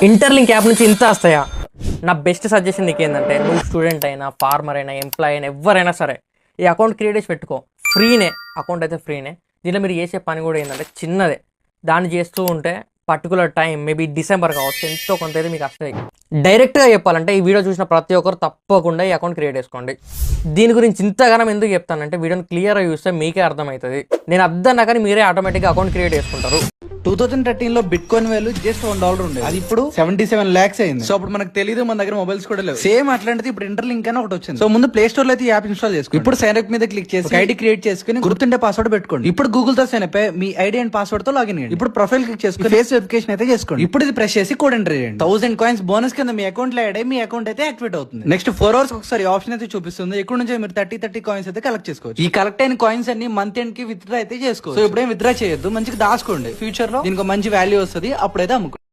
Interlink app నుంచి ఇంత వస్తాయా? నా బెస్ట్ సజెషన్ నీకు ఏంటంటే, నువ్వు స్టూడెంట్ అయినా, ఫార్మర్ అయినా, ఎంప్లాయ్ అయినా, ఎవరైనా సరే ఈ అకౌంట్ క్రియేట్ చేసి పెట్టుకో. ఫ్రీనే, అకౌంట్ అయితే ఫ్రీనే. దీంట్లో మీరు చేసే పని కూడా ఏంటంటే చిన్నదే. దాన్ని చేస్తూ ఉంటే పర్టికులర్ టైం మేబీ డిసెంబర్ కావచ్చు, ఎంతో కొంత అయితే మీకు వస్తాయి. డైరెక్ట్గా చెప్పాలంటే ఈ వీడియో చూసిన ప్రతి ఒక్కరు తప్పకుండా ఈ అకౌంట్ క్రియేట్ చేసుకోండి. దీని గురించి ఇంతగానం ఎందుకు చెప్తానంటే, వీడియోని క్లియర్గా చూస్తే మీకే అర్థమవుతుంది. నేను అర్థం కానీ మీరే ఆటోమేటిక్గా అకౌంట్ క్రియేట్ చేసుకుంటారు. 2013 లో బిట్ కాయిన్ వాల్యూ జస్ట్ $1 ఉండేది, అది ఇప్పుడు 77 lakhs అయింది. సో అప్పుడు మనకు తెలియదు, మన దగ్గర మొబైల్స్ కూడా లేవు. సేమ్ అట్లాంటిది ఇప్పుడు ఇంటర్లింక్ అని ఒకటి వచ్చింది. సో ముందు ప్లే స్టోర్ లో అయితే యాప్ ఇన్స్టాల్ చేసుకోండి. ఇప్పుడు సైన్ అప్ మీద క్లిక్ చేసి ఐడి క్రియేట్ చేసుకుని గుర్తుండే పాస్వర్డ్ పెట్టుకోండి. ఇప్పుడు గూగుల్ తో సైన్ అప్ మీ ఐడి అండ్ పాస్వర్డ్ తో లాగిన్ అయ్యండి. ఇప్పుడు ప్రొఫైల్ క్లిక్ చేసుకుని ఫేస్ వెరిఫికేషన్ అయితే చేసుకోండి. ఇప్పుడు ఇది ప్రెస్ చేసి కోడ్ ఎంటర్ చేయండి. 1000 కాయిన్స్ బోనస్ కింద మీ అకౌంట్ లో యాడ్ అయ్యి మీ అకౌంట్ అయితే యాక్టివేట్ అవుతుంది. నెక్స్ట్ 4 hours ఒకసారి ఆప్షన్ అయితే చూపిస్తుంది. ఇక్కడ నుంచి మీరు 30 కాయిన్స్ అయితే కలెక్ట్ చేసుకోవచ్చు. ఈ కలెక్ట్ అయిన కాయిన్స్ అన్ని మంత్ ఎండ్ కి విత్డ్రా అయితే చేసుకోవచ్చు. సో ఇప్పుడేం విత్డ్రా చేయొద్దు, మంచిగా దాచుకోండి. ఫ్యూచర్ లో దీనికి మంచి వాల్యూ వస్తుంది, అప్పుడైతే అమ్ముకోండి.